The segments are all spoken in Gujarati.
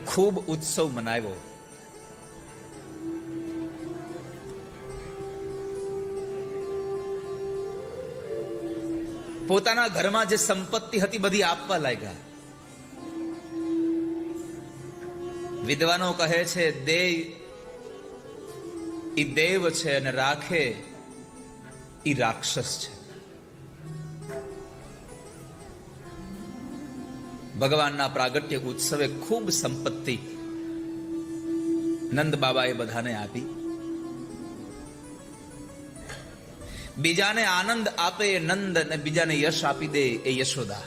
ખૂબ ઉત્સવ મનાવ્યો. પોતાના ઘરમાં જે સંપત્તિ હતી બધી આપવા લાગ્યા. વિદ્વાનો કહે છે દે ઈ દેવ છે અને રાખે ઈ રાક્ષસ છે. ભગવાનના પ્રાગટ્ય ઉત્સવે ખૂબ સંપત્તિ નંદ બાબાએ બધાને આપી. બીજાને આનંદ આપે એ નંદ અને બીજાને યશ આપી દે એ યશોદા.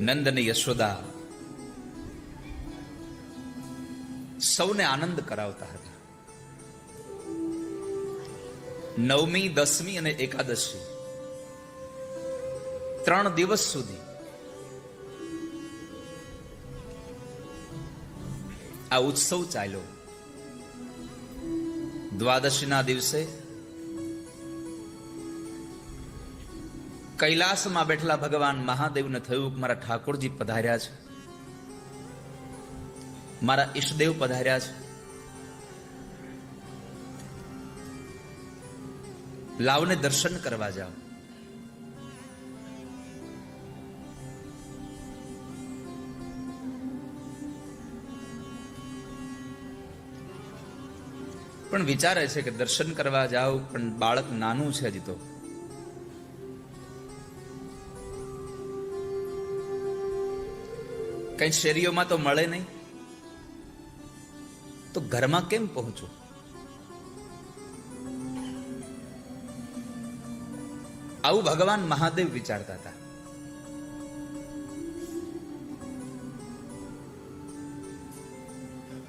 નંદ અને યશોદા સૌને આનંદ કરાવતા હતા. નવમી, દસમી અને એકાદશી 3 દિવસ સુધી આ ઉત્સવ ચાલ્યો. દ્વાદશીના દિવસે કૈલાસમાં બેઠેલા ભગવાન મહાદેવને થયું કે મારા ઠાકોરજી પધાર્યા છે, મારા ઈષ્ટદેવ પધાર્યા છે, લાવને દર્શન કરવા જાઓ. પણ વિચારે છે કે દર્શન કરવા જાઓ, પણ બાળક નાનું છે હજી તો. કઈ શેરીઓમાં તો મળે નહીં, તો ઘરમાં કેમ પહોંચું? આવું ભગવાન મહાદેવ વિચારતા હતા.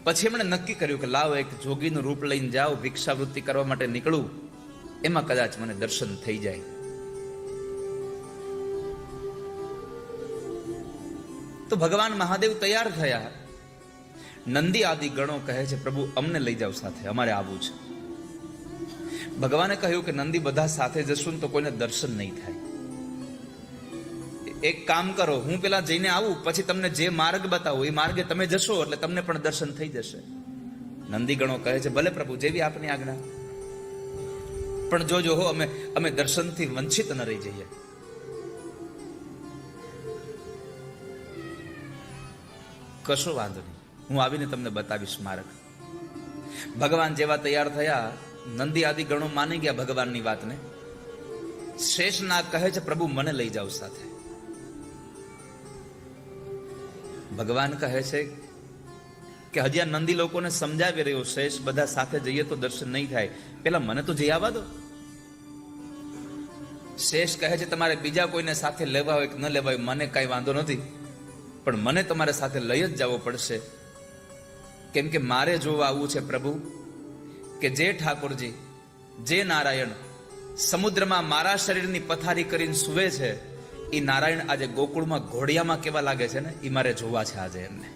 પછી એમણે નક્કી કર્યું કે લાવ એક જોગીનું રૂપ લઈને જાઓ, ભિક્ષાવૃત્તિ કરવા માટે નીકળું, એમાં કદાચ મને દર્શન થઈ જાય. તો ભગવાન મહાદેવ તૈયાર થયા. નંદી આદિ ગણો કહે છે પ્રભુ અમને લઈ જાઓ સાથે, અમારે આવવું છે. ભગવાને કહ્યું કે નંદી બધા સાથે જશું ને તો કોઈને દર્શન નહીં થાય. એક કામ કરો, હું પેલા જઈને આવું, પછી તમને જે માર્ગ બતાવું એ માર્ગે તમે જશો એટલે તમને પણ દર્શન થઈ જશે. નંદી ગણો કહે છે ભલે પ્રભુ, જેવી આપની આજ્ઞા, પણ જોજો હો અમે દર્શનથી વંચિત ન રહી જઈએ. કશો વાંધો નહીં, હું આવીને તમને બતાવીશ માર્ગ. ભગવાન જેવા તૈયાર થયા, નંદી આદિ ગણો માની ગયા ભગવાનની વાતને. શેષનાગ કહે છે પ્રભુ મને લઈ જાઓ સાથે. ભગવાન કહે છે કે હજી આ નંદી લોકોને સમજાવી રહ્યો, શેષ બધા સાથે જઈએ તો દર્શન નહીં થાય, પેલા મને તો જઈ આવવા દો. શેષ કહે છે તમારે બીજા કોઈને સાથે લેવા હોય કે ન લેવા હોય મને કઈ વાંધો નથી, પણ મને તમારે સાથે લઈ જ જવો પડશે, કેમ કે મારે જોવા આવવું છે પ્રભુ કે જે ઠાકોરજી, જે નારાયણ સમુદ્રમાં મારા શરીરની પથારી કરીને સુવે છે, એ નારાયણ આજે ગોકુળમાં ઘોડિયામાં કેવા લાગે છે ને, એ મારે જોવા છે આજે. એમને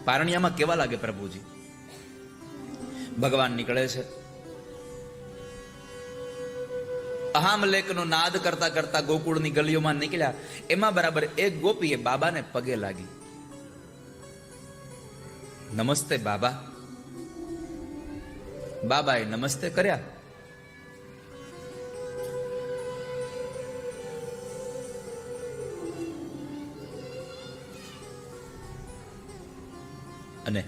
પારણિયામાં કેવા લાગે પ્રભુજી. ભગવાન નીકળે છે. અહામલેખનો નાદ કરતા કરતા ગોકુળની ગલીઓમાં નીકળ્યા. એમાં બરાબર એક ગોપીએ બાબાને પગે લાગી. નમસ્તે બાબા. બાબાએ નમસ્તે કર્યા. અને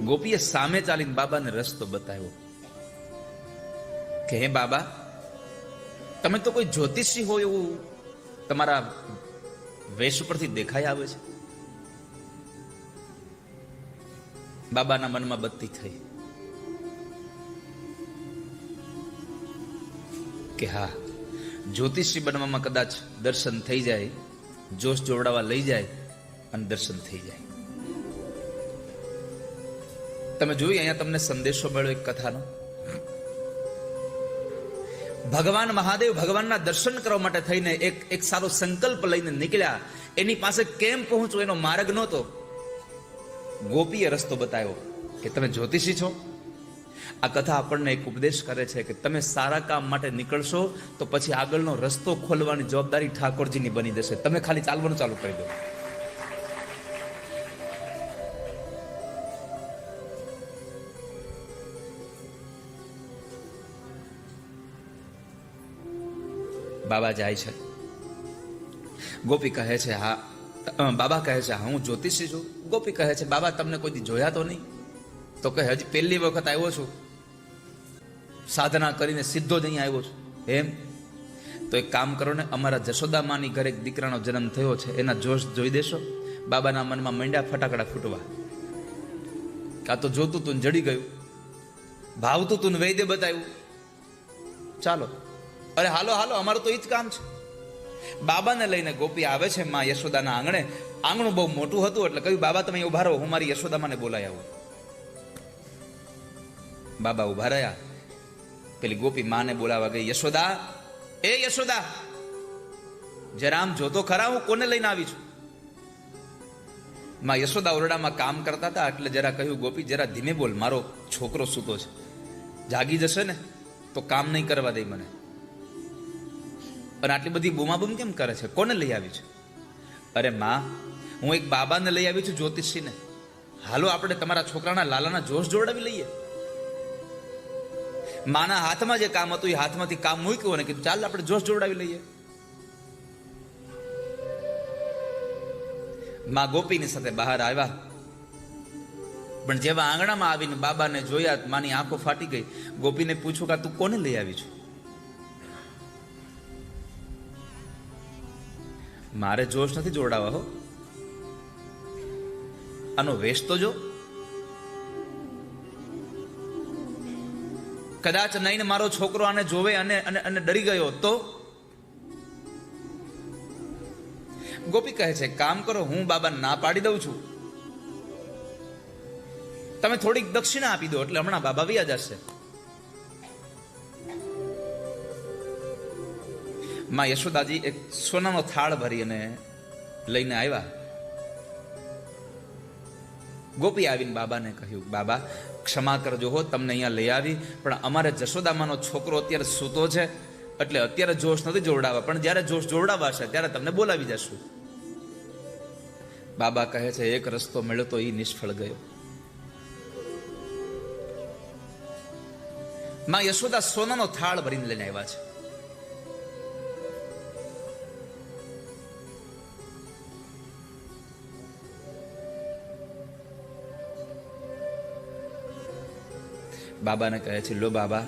ગોપીએ સામે ચાલીને બાબાને રસ્તો બતાવ્યો કે હે બાબા, તમે તો કોઈ જ્યોતિષી હોય એવું તમારા વેશ ઉપરથી દેખાઈ આવે છે. બાબાના મનમાં બત્તી થઈ કે હા, જ્યોતિષી બનવામાં કદાચ દર્શન થઈ જાય, જોશ જોવડાવવા લઈ જાય અને દર્શન થઈ જાય. તમે જોયું અહીંયા તમને સંદેશો મળ્યો એક કથાનો. ભગવાન મહાદેવ ભગવાનના દર્શન કરવા માટે થઈને એક સારો સંકલ્પ લઈને નીકળ્યા. એની પાસે કેમ પહોંચવું એનો માર્ગ નહોતો. ગોપીએ રસ્તો બતાવ્યો કે તમે જ્યોતિષી છો, આ કથા આપણને એક ઉપદેશ કરે છે કે તમે સારા કામ માટે નીકળશો તો પછી આગળનો રસ્તો ખોલવાની જવાબદારી ઠાકોરજીની બની જશે. તમે ખાલી ચાલવાનું ચાલુ કરી દો. બાબા જાય છે. ગોપી કહે છે હા, બાબા કહે છે હા હું જ્યોતિષી છું. ગોપી કહે છે બાબા તમને કોઈ દી જોયા તો નહીં? તો કહે હજી પહેલી વખત આવ્યો છું, સાધના કરીને સીધો જ અહીંયા આવ્યો છું. એમ તો એક કામ કરો ને, અમારા જશોદામાની ઘરે એક દીકરાનો જન્મ થયો છે, એના જોશ જોઈ દેશો. બાબાના મનમાં મંડ્યા ફટાકડા ફૂટવા. આ તો જોતું તું જડી ગયું, ભાવતું તું વૈદ્ય બતાવ્યું. ચાલો, અરે હાલો હાલો, અમારું તો એ જ કામ છે. બાબાને લઈને ગોપી આવે છે માં યશોદાના આંગણે. આંગણું બહુ મોટું હતું એટલે કહ્યું બાબા તમે ઉભા રહો, હું મારી યશોદામાને બોલાય આવું. બાબા ઉભા રહ્યા. પેલી ગોપી માને બોલાવા ગઈ. યશોદા, એ યશોદા, જરા આમ જોતો ખરા હું કોને લઈને આવી છું. માં યશોદા ઓરડામાં કામ કરતા હતા એટલે જરા કહ્યું ગોપી જરા ધીમે બોલ, મારો છોકરો સૂતો છે, જાગી જશે ને તો કામ નહીં કરવા દે મને. અને આટલી બધી બૂમાબૂમ કેમ કરે છે? કોને લઈ આવી છે? અરે માં, હું એક બાબાને લઈ આવી છું, જ્યોતિષીને. હાલો આપણે તમારા છોકરાના લાલાના જોશ જોડાવી લઈએ. માના હાથમાં જે કામ હતું એ હાથમાંથી કામ મૂક્યું અને કીધું ચાલ આપણે જોશ જોડાવી લઈએ. માં ગોપીની સાથે બહાર આવ્યા, પણ જેવા આંગણામાં આવીને બાબાને જોયા માની આંખો ફાટી ગઈ. ગોપીને પૂછ્યું કે તું કોને લઈ આવી છું? મારે જોશ નથી જોડાવા હો, આનો વેશ તો જો. કદાચ નહીં મારો છોકરો આને જોવે અને ડરી ગયો તો? ગોપી કહે છે કામ કરો, હું બાબાને ના પાડી દઉં છું, તમે થોડીક દક્ષિણા આપી દો એટલે હમણાં બાબા વ્યા જશે. માં યશોદાજી એક સોનાનો થાળ ભરી અને લઈને આવ્યા. ગોપી આવીને બાબાને કહ્યું બાબા ક્ષમા કરજો હો, તમને અહીંયા લઈ આવી, પણ અમારે જશોદામાનો છોકરો અત્યારે સૂતો છે એટલે અત્યારે જોશ નથી જોડાવા, પણ જ્યારે જોશ જોડાવાશે ત્યારે તમને બોલાવી જશું. બાબા કહે છે એક રસ્તો મળ્યો તો એ નિષ્ફળ ગયો. માં યશોદા સોનાનો થાળ ભરીને લઈને આવ્યા છે. બાબાને કહે છે લો બાબા,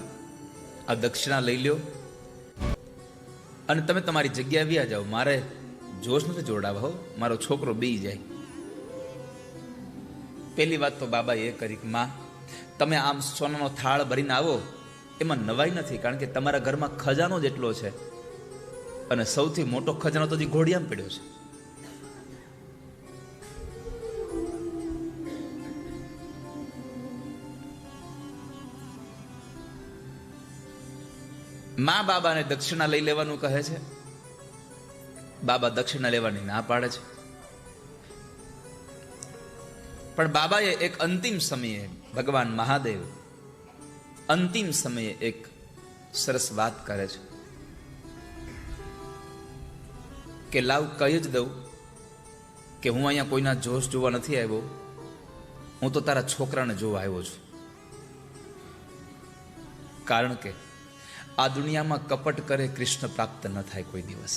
આ દક્ષિણા લઈ લ્યો અને તમે તમારી જગ્યાએ વ્યા જાઓ, મારે જોશ નથી જોડાવા હો, મારો છોકરો બી જાય. પહેલી વાત તો બાબા એ કરી કે માં તમે આમ સોનાનો થાળ ભરીને આવો એમાં નવાઈ નથી, કારણ કે તમારા ઘરમાં ખજાનો જેટલો છે અને સૌથી મોટો ખજાનો તો ઘોડિયામાં પડ્યો છે. માં બાબાને દક્ષિણા લઈ લેવાનું કહે છે. બાબા દક્ષિણા લેવાની ના પાડે છે, પણ બાબાએ એક અંતિમ સમયે ભગવાન મહાદેવ અંતિમ સમયે એક સરસ વાત કરે છે કે લાવ કહી જ દઉં કે હું અહીંયા કોઈના જોશ જોવા નથી આવ્યો, હું તો તારા છોકરાને જોવા આવ્યો છું. કારણ કે આ દુનિયામાં કપટ કરે કૃષ્ણ પ્રાપ્ત ન થાય કોઈ દિવસ.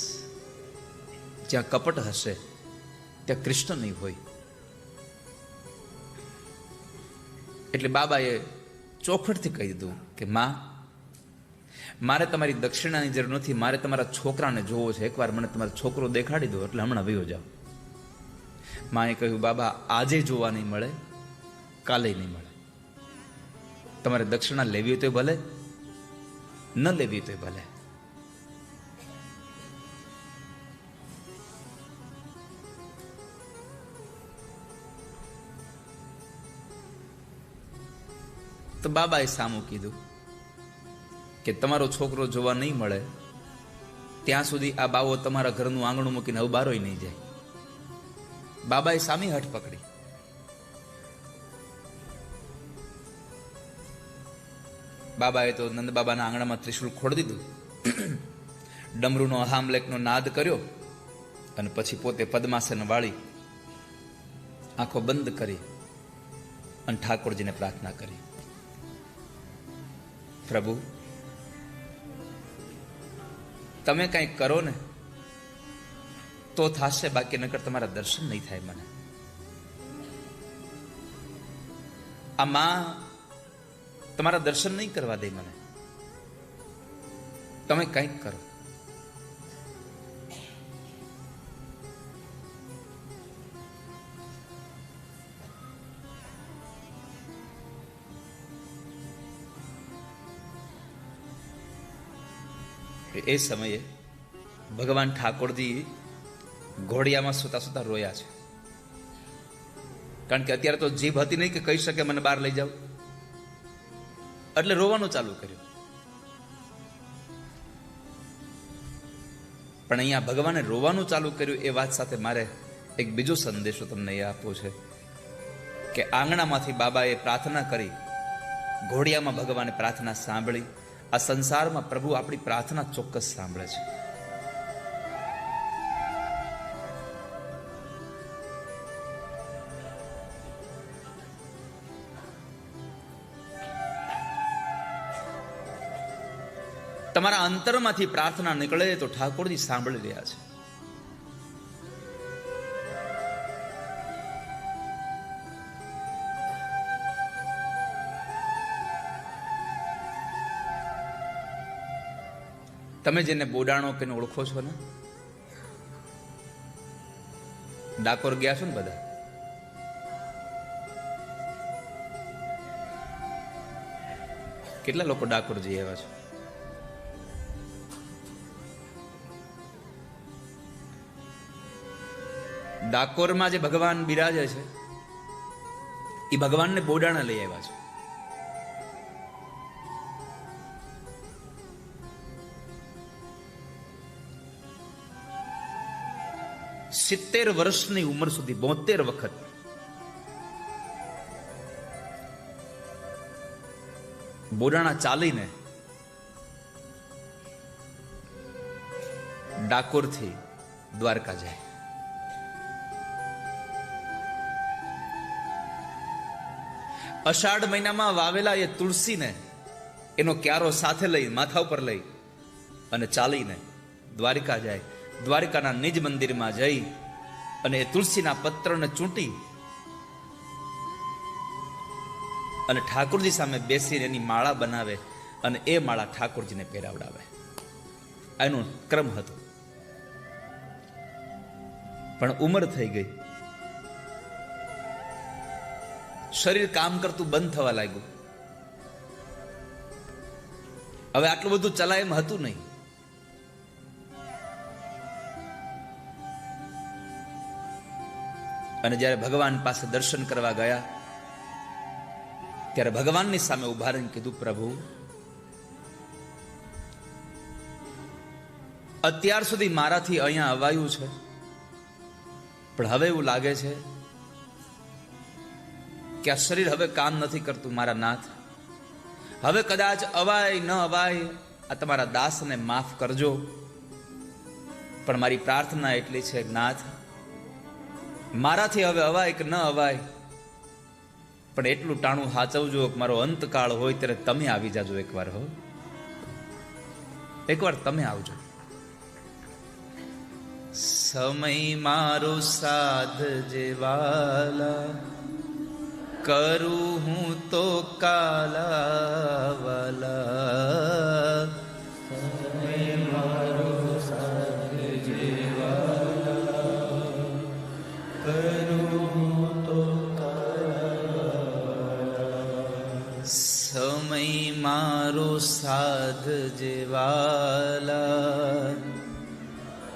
જ્યાં કપટ હશે ત્યાં કૃષ્ણ નહીં હોય. એટલે બાબાએ ચોખટથી કહી દીધું કે માં મારે તમારી દક્ષિણાની જરૂર નથી, મારે તમારા છોકરાને જોવો છે, એકવાર મને તમારો છોકરો દેખાડી દો એટલે હમણાં વયો જાઓ. માએ કહ્યું બાબા આજે જોવા નહીં મળે, કાલે નહીં મળે, તમારે દક્ષિણા લેવી હોય તો ભલે, ન લેવી તો ભલે. તો બાબાએ સામું કીધું કે તમારો છોકરો જોવા નહીં મળે ત્યાં સુધી આ બાવો તમારા ઘરનું આંગણું મૂકીને હવે બારોય નહીં જાય. બાબાએ સામી હઠ પકડી. બાબાએ તો નંદ બાબાના આંગણામાં ત્રિશુલ ખોડી દીધું, ડમરૂનો હામલેખનો નાદ કર્યો અને પછી પોતે પદ્માસન વાળી આંખો બંધ કરી અને ઠાકોરજીને પ્રાર્થના કરી, પ્રભુ તમે કંઈક કરો ને તો થશે, બાકી નકર તમારા દર્શન નહીં થાય. મને આ માં તમારા દર્શન નહીં કરવા દે, મને તમે કંઈક કરો. એ સમયે ભગવાન ઠાકોરજી ઘોડિયામાં સુતા સુતા રોયા છે. કારણ કે અત્યારે તો જીભ હતી નહીં કે કહી શકે મને બહાર લઈ જાવ, એટલે રોવાનું ચાલુ કર્યું. પણ અહીંયા ભગવાને રોવાનું ચાલુ કર્યું એ વાત સાથે મારે એક બીજો સંદેશો તમને એ આપવો છે કે આંગણામાંથી બાબાએ પ્રાર્થના કરી, ઘોડિયામાં ભગવાને પ્રાર્થના સાંભળી. આ સંસારમાં પ્રભુ આપણી પ્રાર્થના ચોક્કસ સાંભળે છે. તમારા અંતરમાંથી પ્રાર્થના નીકળે તો ઠાકોરજી સાંભળી રહ્યા છે. તમે જેને બોડાણો કે ઓળખો છો ને, ડાકોર ગયા છો ને બધા, કેટલા લોકો ડાકોર જઈ આવ્યા છો? ડાકોરમાં જે ભગવાન બિરાજે છે એ ભગવાનને બોડાણા લઈ આવ્યા છે. 70 વર્ષની ઉંમર સુધી 72 વખત બોડાણા ચાલીને ડાકોરથી દ્વારકા જાય. અષાઢ મહિનામાં વાવેલા એ તુલસીને એનો ક્યારો સાથે લઈ માથા ઉપર લઈ અને ચાલીને દ્વારિકા જાય. દ્વારિકાના નિજ મંદિરમાં જઈ અને એ તુલસીના પત્રને ચૂંટી અને ઠાકોરજી સામે બેસીને એની માળા બનાવે અને એ માળા ઠાકોરજીને પહેરાવડાવે. એનો ક્રમ હતો. પણ ઉંમર થઈ ગઈ, શરીર કામ કરતું બંધ થવા લાગ્યું. હવે આટલું બધું ચલાય એમ હતું નહીં. અને જ્યારે ભગવાન પાસે દર્શન કરવા ગયા ત્યારે ભગવાનની સામે ઉભા રહીને કીધું, પ્રભુ અત્યાર સુધી મારાથી અહીંયા અવાયું છે, પણ હવે એવું લાગે છે કે આ શરીર હવે કામ નથી કરતું. મારા નાથ, હવે કદાચ અવાય ન અવાય, આ તમારા દાસને માફ કરજો. પણ મારી પ્રાર્થના એટલી છે, નાથ મારાથી હવે અવાય કે ન અવાય, પણ એટલું ટાણું હાચવજો કે મારો અંતકાળ હોય ત્યારે તમે આવી જાજો. એકવાર હો, એકવાર તમે આવજો. સમય મારો સાધ જેવાલા, કરું હું તો કાલાવાલા. સમય મારો સાધ જેવાલા, કરું હું તો કાલાવાલા. સમય મારો સાધ જેવાલા,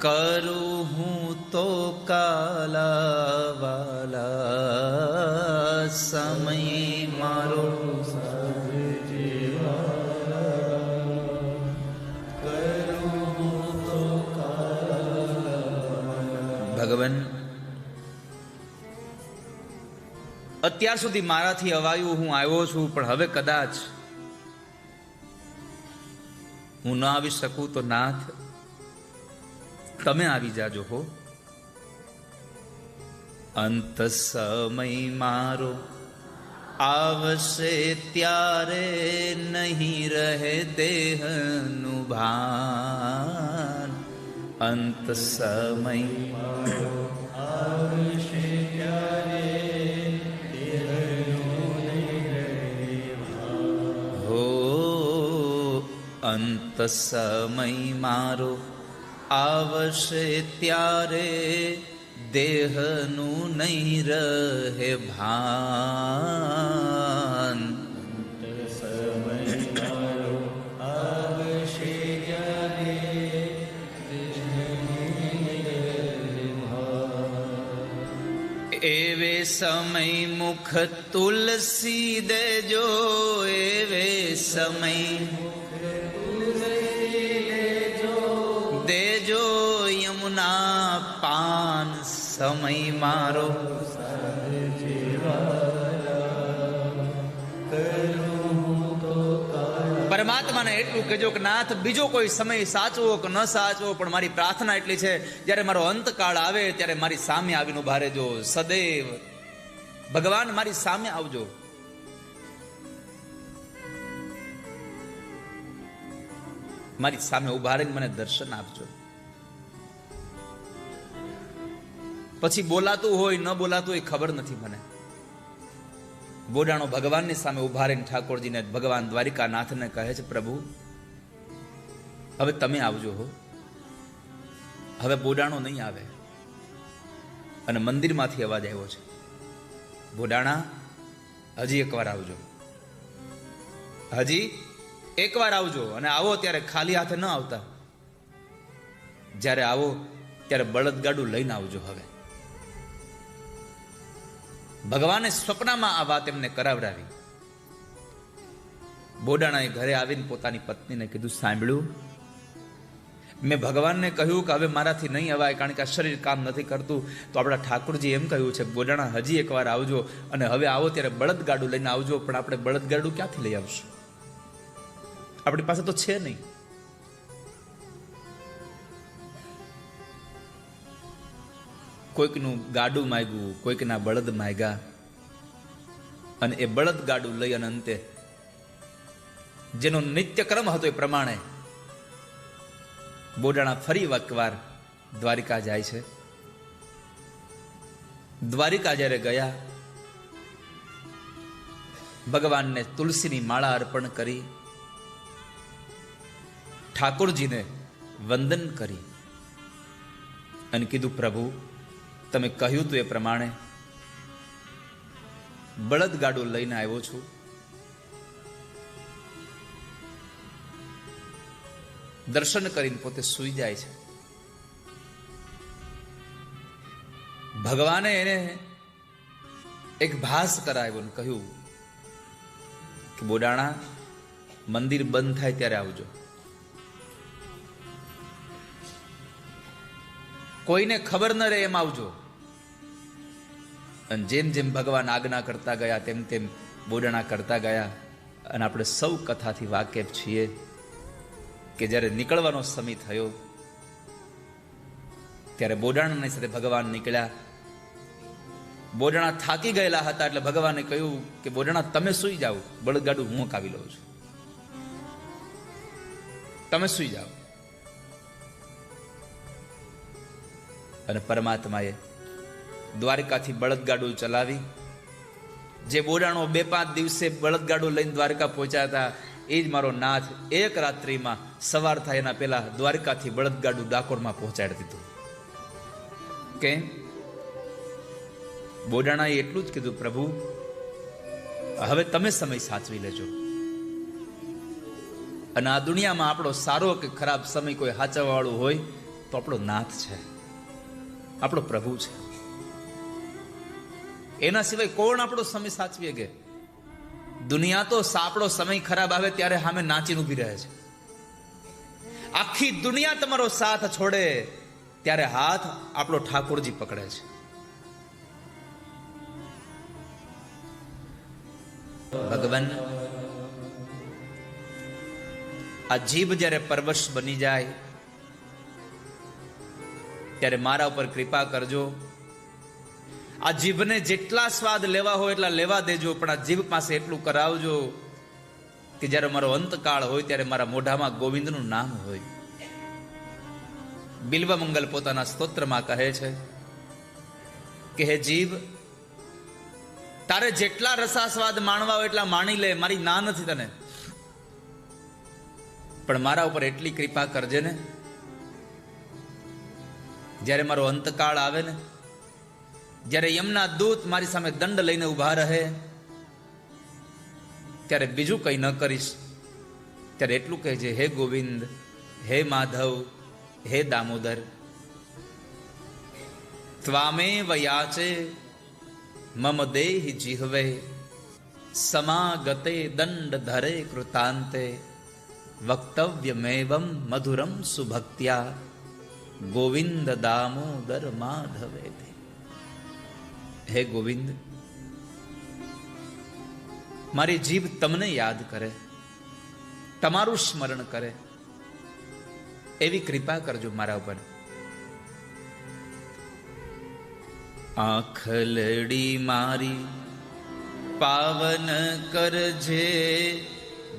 કરું હું તો કાલાવાલા. સમય મારો સાધ જેવાલા, કરું હું તો કાલાવાલા. ભગવાન, અત્યાર સુધી મારાથી અવાયું હું આવ્યો છું, પણ હવે કદાચ હું ન આવી શકું તો નાથ તમે આવી જાજો હો. અંત સમય મારો આવશે ત્યારે નહીં રહે દેહનું ભાન. અંત સમય મારો આવશે ત્યારે દેહનું નહીં રહે હો. અંત સમય મારો આવશે ત્યારે દેહનું નહીં રહે ભાન. એવે સમય મુખ તુલસી દેજો, એવે સમય દેજો યમુના પાન. સમય મારો પરમાત્માને એટલું કહેજો કે નાથ બીજો કોઈ સમય સાચવો કે ન સાચવો, પણ મારી પ્રાર્થના એટલી છે જ્યારે મારો અંતકાળ આવે ત્યારે મારી સામે આવીને ઉભા રહેજો. સદૈવ ભગવાન મારી સામે આવજો. મારી સામે ઉભા રહીને મને દર્શન આપજો. પછી બોલાતું હોય ન બોલાતું એ ખબર નથી મને. બોડાણો ભગવાનની સામે ઉભા રહીને ઠાકોરજીને ભગવાન દ્વારિકાનાથને કહે છે, પ્રભુ હવે તમે આવજો હો. હવે બોડાણો નહીં આવે. અને મંદિરમાંથી અવાજ આવ્યો છે, બોડાણા હજી એકવાર આવજો, હજી એકવાર આવજો. અને આવો ત્યારે ખાલી હાથે ન આવતા, જ્યારે આવો ત્યારે બળદગાડું લઈને આવજો. હવે ભગવાને સ્વપ્નમાં આ વાત એમને કરાવડાવી. બોડાણાએ ઘરે આવીને પોતાની પત્નીને કીધું, સાંભળ્યું, મેં ભગવાનને કહ્યું કે હવે મારાથી નહીં અવાય, કારણ કે આ શરીર કામ નથી કરતું. તો આપણા ઠાકોરજી એમ કહ્યું છે, બોડાણા હજી એકવાર આવજો, અને હવે આવો ત્યારે બળદગાડું લઈને આવજો. પણ આપણે બળદગાડું ક્યાંથી લઈ આવશું? આપણી પાસે તો છે નહીં. કોઈકનું ગાડું માંગ્યું, કોઈકના બળદ માંગ્યા, અને એ બળદ ગાડું લઈ અને અંતે જેનો નિત્યક્રમ હતો એ પ્રમાણે બોડાણા ફરી એકવાર દ્વારિકા જાય છે. દ્વારિકા જ્યારે ગયા, ભગવાનને તુલસીની માળા અર્પણ કરી, ઠાકોરજીને વંદન કરી અને કીધું, પ્રભુ તમે કહ્યું તું એ પ્રમાણે બળદગાડું લઈને આવ્યો છું. દર્શન કરીને પોતે સૂઈ જાય છે. ભગવાને એને એક ભાસ કરાવ્યો અને કહ્યું કે બોડાણા મંદિર બંધ થાય ત્યારે આવજો. કોઈને ખબર ન રહે એમ આવજો. અને જેમ જેમ ભગવાન આજ્ઞા કરતા ગયા તેમ તેમ બોડાણા કરતા ગયા. અને આપણે સૌ કથાથી વાકેફ છીએ કે જ્યારે નીકળવાનો સમય થયો ત્યારે બોડાણાની સાથે ભગવાન નીકળ્યા. બોડાણા થાકી ગયેલા હતા એટલે ભગવાને કહ્યું કે બોડાણા તમે સૂઈ જાઓ, બળદગાડું હું કાવી લઉં છું, તમે સૂઈ જાઓ. અને પરમાત્માએ દ્વારકાથી બળદગાડું ચલાવી. જે બોડાણો 2-5 દિવસે બળદગાડું લઈને દ્વારકા પહોંચ્યા હતા, એ જ મારો નાથ એક રાત્રિમાં સવાર થાય એના પહેલા દ્વારકાથી બળદગાડું ડાકોરમાં પહોંચાડી દીધું. કેમ? બોડાણાએ એટલું જ કીધું, પ્રભુ હવે તમે સમય સાચવી લેજો. અને આ દુનિયામાં આપણો સારો કે ખરાબ સમય કોઈ સાચવવા વાળું હોય તો આપણો નાથ છે, આપણો પ્રભુ છે. એના સિવાય કોણ આપણો સમય સાચવી કે? દુનિયા તો આપણો સમય ખરાબ આવે ત્યારે સામે નાચીને ઉભી રહે છે. આખી દુનિયા તમારો સાથ છોડે ત્યારે હાથ આપણો ઠાકોરજી પકડે છે. ભગવાન આ જીભ જ્યારે પરવશ બની જાય ત્યારે મારા ઉપર કૃપા કરજો. આ જીભને જેટલા સ્વાદ લેવા હોય એટલા લેવા દેજો, પણ આ જીભ પાસે એટલું કરાવજો કે જ્યારે મારો અંતકાળ હોય ત્યારે મારા મોઢામાં ગોવિંદનું નામ હોય. બિલ્વમંગલ પોતાના સ્તોત્રમાં કહે છે કે હે જીભ, તારે જેટલા રસાસ્વાદ માણવા હોય એટલા માણી લે, મારી ના નથી તને, પણ મારા ઉપર એટલી કૃપા કરજે ને જ્યારે મારો અંતકાળ આવે ને, જ્યારે યમના દૂત મારી સામે દંડ લઈને ઉભા રહે ત્યારે બીજું કંઈ ન કરીશ, ત્યારે એટલું કહેજે હે ગોવિંદ, હે માધવ, હે દામોદર, ત્વામેવ યાચે મમ દેહિ જીહવે સમાગતે દંડ ધરે કૃતાંતે વક્તવ્યમેવમ મધુરમ સુભક્ત્યા ગોવિંદ દામોદર માધવે. હે ગોવિંદ, મારી જીભ તમને યાદ કરે, તમારું સ્મરણ કરે, એવી કૃપા કરજો મારા ઉપર. આંખલડી મારી પાવન કરજે,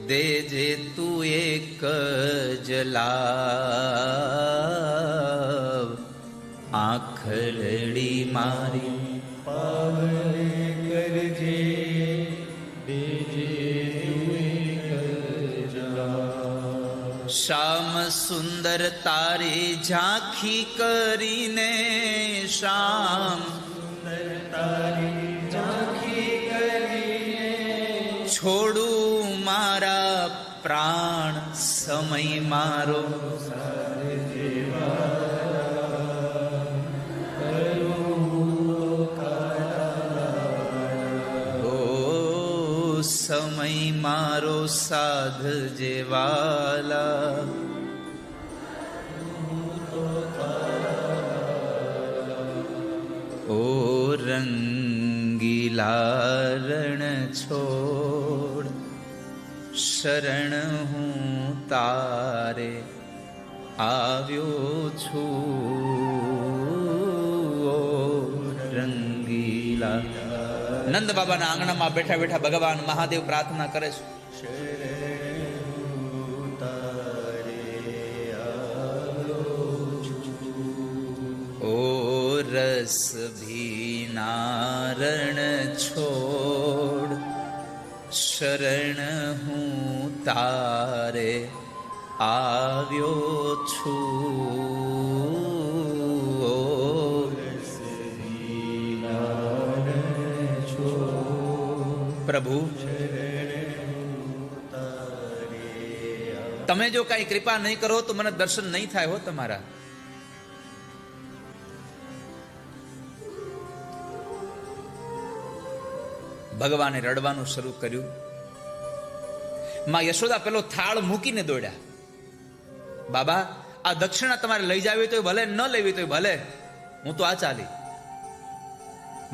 દેજે તું એક જલાવ. આંખલડી મારી પાવન કરજે, દેજે તું એક જલાવ. શ્યામ સુંદર તારી ઝાંખી કરીને, શ્યામ સુંદર તારી ઝાંખી કરીને, છોડું મારા પ્રાણ, સમય મારો સમય મારો સાધ જેવાલા. ઓ રંગીલા રણ છોડ, શરણ હું તારે આવ્યો છું. ઓ રંગીલા. નંદ બાબાના આંગણામાં બેઠા બેઠા ભગવાન મહાદેવ પ્રાર્થના કરે છે. ઓ રસ ભીનારણ છોડ, શરણ હું તારે આવ્યો છું. પ્રભુ, તમે જો કઈ કૃપા નહીં કરો તો મને દર્શન નહીં થાય હો તમારા. ભગવાને રડવાનું શરૂ કર્યું. માં યશોદા પેલો થાળ મૂકીને દોડ્યા. બાબા, આ દક્ષિણા તમારે લઈ જાવી તો ભલે, ન લેવી તો ભલે, હું તો આ ચાલી.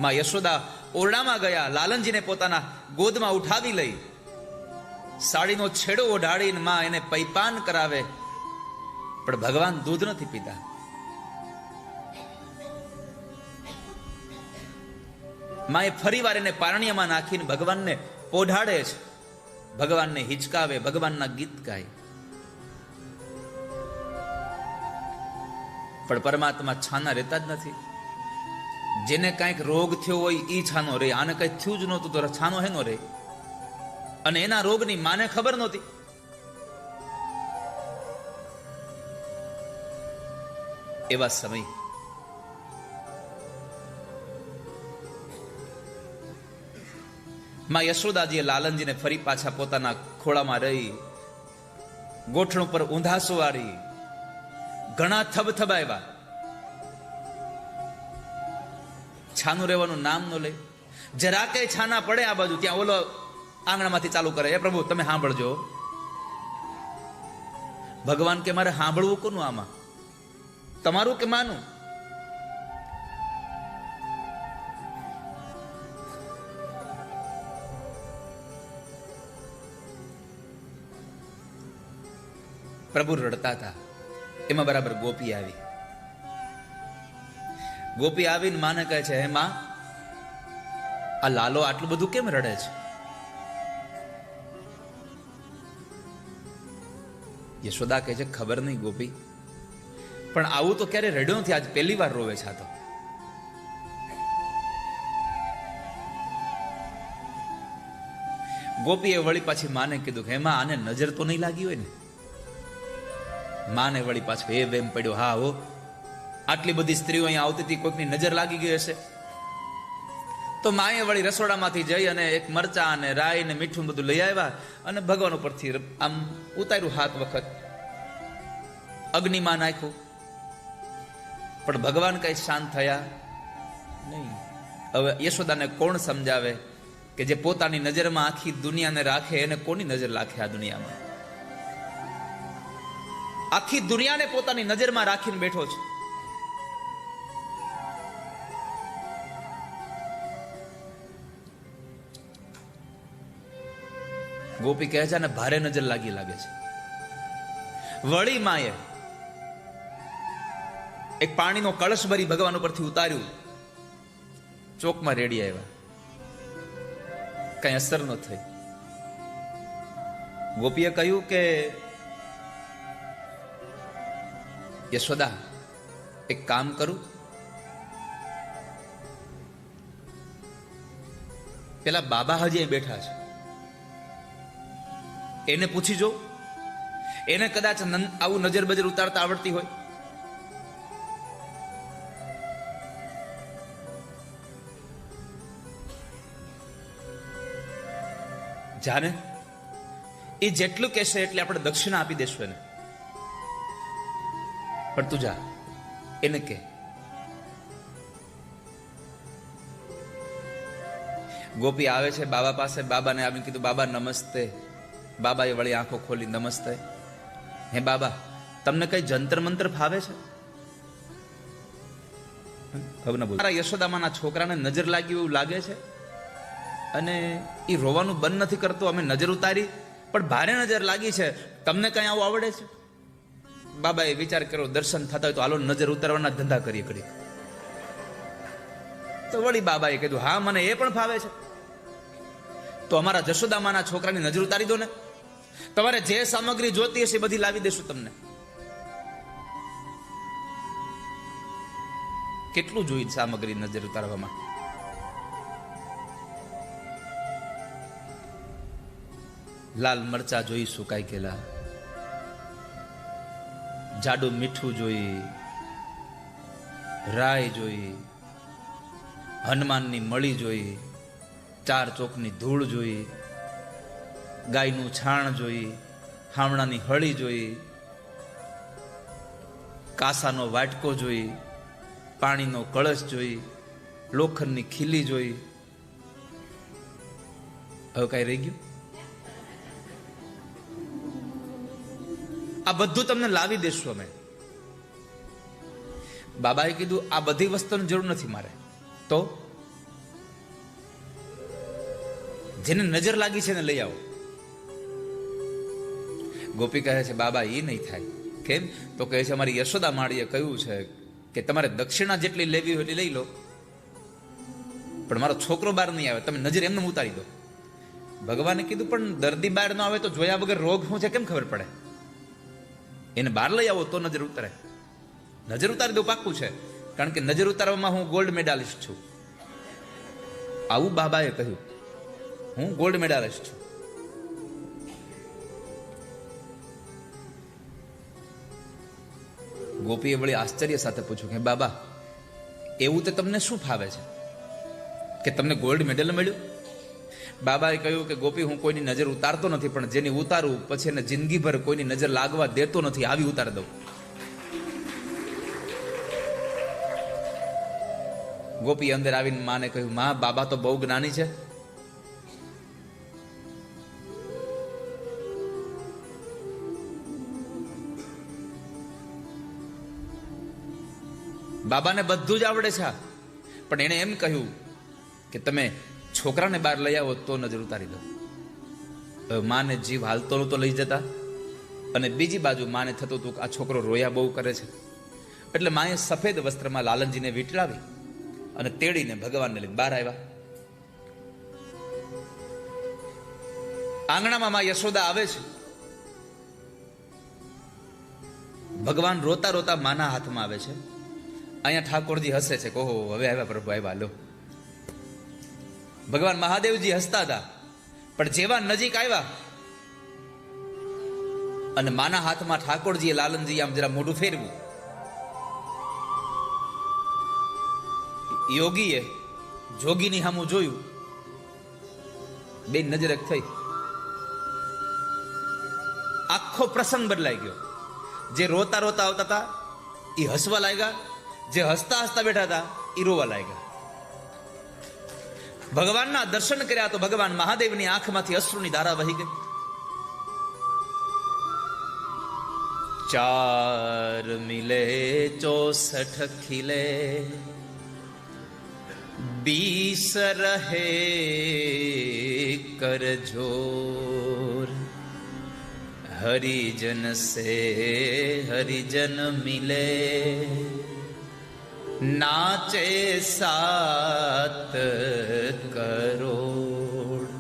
માં યશોદા ઓરડામાં ગયા, લાલનજીને પોતાના ગોદમાં ઉઠાવી લઈ, સાડીનો છેડો ઓઢાડીને માં એને પૈપાન કરાવે, પણ ભગવાન દૂધ નથી પીતા. માં એ ફરી વાર એને પારણિયામાં નાખીને ભગવાનને પોઢાડે છે, ભગવાનને હિચકાવે, ભગવાનના ગીત ગાય. પણ પરમાત્મા છાના રહેતા જ નથી. જેને કાંઈક રોગ થયો હોય એ છાનો રે, આને કઈ થયું જ નહોતું તો છાનો હેનો રે. અને એના રોગની માને ખબર નહોતી. એવા સમય માં યશોદાજીએ લાલનજીને ફરી પાછા પોતાના ખોળામાં રહી, ગોઠણ ઉપર ઊંધા સુવારી, ઘણા થબથબાવ્યા. છાનું રહેવાનું નામ ન લે. જરા કઈ છાના પડે આ બાજુ, ત્યાં ઓલો આંગણામાંથી ચાલુ કરે, એ પ્રભુ તમે સાંભળજો. ભગવાન કે મારે સાંભળવું કોનું આમાં, તમારું કે માનું? પ્રભુ રડતા હતા. એમાં બરાબર ગોપી આવી. ગોપી આવીને માને કહે છે, હે માં, આ લાલો આટલું બધું કેમ રડે છે? યશોદા કહે છે, ખબર નહીં ગોપી, પણ આવું તો ક્યારે રડ્યો નથી, આજ પહેલી વાર રોવે છે. આ તો ગોપીએ વળી પાછી માને કીધું કે એમાં આને નજર તો નહીં લાગી હોય ને? માને વળી પાછો એ વેમ પડ્યો, હા હો, આટલી બધી સ્ત્રીઓ અહીંયા આવતી હતી, કોઈકની નજર લાગી ગઈ હશે. તો માએ વળી રસોડામાંથી જઈ અને એક મરચા અને રાઈ ને મીઠું બધું લઈ આવ્યા અને ભગવાન ઉપરથી આમ ઉતાર્યું, 7 વખત અગ્નિમાં નાખ્યું. પણ ભગવાન કઈ શાંત થયા નહીં. હવે યશોદાને કોણ સમજાવે કે જે પોતાની નજરમાં આખી દુનિયાને રાખે એને કોની નજર રાખે? આ દુનિયામાં આખી દુનિયાને પોતાની નજરમાં રાખીને બેઠો છે. ગોપી કહે છે, અને ભારે નજર લાગે છે. વળી માએ એક પાણીનો કળશ ભરી ભગવાન ઉપરથી ઉતાર્યું, ચોકમાં રેડી આવ્યા, કઈ અસર ન થઈ. ગોપીએ કહ્યું કે યશોદા, એક કામ કરું, પેલા બાબા હજી બેઠા છે, એને પૂછી જો, એને કદાચ આવું નજર બજર ઉતારતા આવડતી હોય. જાને એ જેટલું કહેશે એટલે આપણે દક્ષિણા આપી દેશું એને. પણ તું જા, એને કે. ગોપી આવે છે બાબા પાસે, બાબાને આવીને કીધું, બાબા નમસ્તે. બાબાએ વળી આંખો ખોલી, નમસ્તે. હે બાબા, તમને કઈ જંતર મંતર ફાવે છે? હવે ના બોલ. મારા યશોદામાના છોકરાને નજર લાગી એવું લાગે છે અને એ રોવાનું બંધ નથી કરતો. અમે નજર ઉતારી પણ ભારે નજર લાગી છે, તમને કઈ આવું આવડે છે? બાબાએ વિચાર કર્યો, દર્શન થતા હોય તો હાલો નજર ઉતારવાના ધંધા કરીએ કરી. તો વળી બાબાએ કીધું, હા મને એ પણ ફાવે છે. તો અમારા જશોદામાના છોકરાની નજર ઉતારી દો ને, તમારે જે સામગ્રી જોતી હશે બધી લાવી દેશું તમને. કેટલું જોઈ સામગ્રી નજર ઉતારવામાં? લાલ મરચા જોઈ સુકાઈ ગયેલા, જાડું મીઠું જોઈ, રાય જોઈ, હનુમાનની મળી જોઈ, 4 ચોકની ધૂળ જોઈ, ગાયનું છાણ જોઈ, હામણાની હળી જોઈ, કાસાનો વાટકો જોઈ, પાણીનો કળશ જોઈ, લોખંડની ખીલી જોઈ. હવે કઈ રહી ગયું? આ બધું તમને લાવી દેશું અમે. બાબાએ કીધું, આ બધી વસ્તુની જરૂર નથી મારે. તો જેને નજર લાગી છે ને લઈ આવો. ગોપી કહે છે, બાબા એ નહીં થાય. કેમ? તો કહે છે, અમારી યશોદા માળીએ કહ્યું છે કે તમારે દક્ષિણા જેટલી લેવી હોય એટલી લઈ લો, પણ મારો છોકરો બહાર નહીં આવે, તમે નજર એમને ઉતારી દો. ભગવાને કીધું, પણ દર્દી બહાર ન આવે તો જોયા વગર રોગ શું છે કેમ ખબર પડે? એને બહાર લઈ આવો તો નજર ઉતરે. નજર ઉતારી દો, પાક્કું છે, કારણ કે નજર ઉતારવામાં હું ગોલ્ડ મેડાલિસ્ટ છું. આવું બાબાએ કહ્યું, હું ગોલ્ડ મેડાલિસ્ટ છું. ગોપીએ વળી આશ્ચર્ય સાથે પૂછ્યું કે બાબા, એવું તો તમને શું ફાવે છે કે તમને ગોલ્ડ મેડલ મળ્યું? બાબાએ કહ્યું કે ગોપી, હું કોઈની નજર ઉતારતો નથી, પણ જેની ઉતારું પછી એને જિંદગીભર કોઈની નજર લાગવા દેતો નથી, આવી ઉતારી દઉં. ગોપી અંદર આવીને માને કહ્યું, માં, બાબા તો બહુ જ્ઞાની છે. બાબાને બધું જ આવડે છે, પણ એને એમ કહ્યું કે તમે છોકરાને બહાર લઈ આવો તો નજર ઉતારી દો. માને જીવ હાલતો નહોતો લઈ જતા, અને બીજી બાજુ માને થતું હતું કે આ છોકરો રોયા બહુ કરે છે, એટલે માએ સફેદ વસ્ત્રમાં લાલનજીને વીંટળાવી અને તેડીને ભગવાનને લઈને બહાર આવ્યા. આંગણામાં માં યશોદા આવે છે. ભગવાન રોતા રોતા માના હાથમાં આવે છે. અહીંયા ઠાકોરજી હસે છે, કહો હવે આવ્યા પ્રભુ આવ્યા લો. ભગવાન મહાદેવજી હસતા હતા, પણ જેવા નજીક આવ્યા અને માના હાથમાં ઠાકોરજીએ લાલનજી આમ જરા મોઢું ફેરવ્યું. યોગીએ જોગીની સામું જોયું, બે નજર એક થઈ. આખો પ્રસંગ બદલાઈ ગયો. જે રોતા રોતા આવતા હતા એ હસવા લાગ્યા, જે હસતા હસતા બેઠા હતા એ રોવા લાગ્યા. ભગવાનના દર્શન કર્યા તો ભગવાન મહાદેવની આંખમાંથી અશ્રુની ધારા વહી ગઈ. 4 મિલે 64 ખીલે, 20 રહે કર જોર, હરિજન સે હરિજન મિલે, નાચે 7 કરોડ.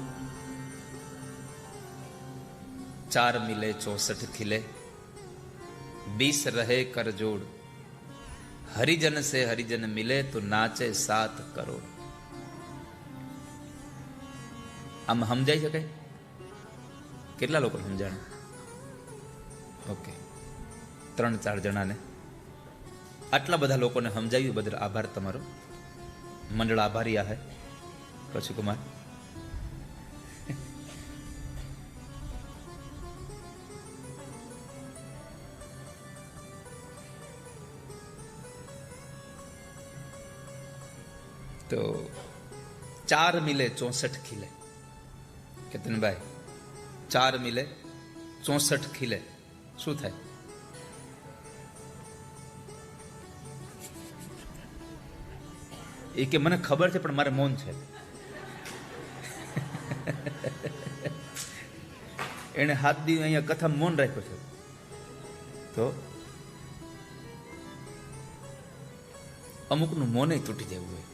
4 મિલે 64 ખીલે, 20 રહે કર જોડ, હરિજન સે હરિજન મિલે તો નાચે 7 કરોડ. આમ સમજાઈ શકાય? કેટલા લોકો સમજાણ? ઓકે, 3-4 જણાને. આટલા બધા લોકોને સમજાવ્યું બદલ આભાર તમારો. મંડળ આભારી આ હે પછી કુમાર. તો 4 મિલે 64 ખીલે. કેતનભાઈ, 4 મિલે 64 ખીલે શું થાય? એ કે મને ખબર છે પણ મારે મૌન છે. એને હાથ દી અહીંયા કથા મૌન રાખ્યો છે. તો અમુકનું મૌન તૂટી જવું હોય.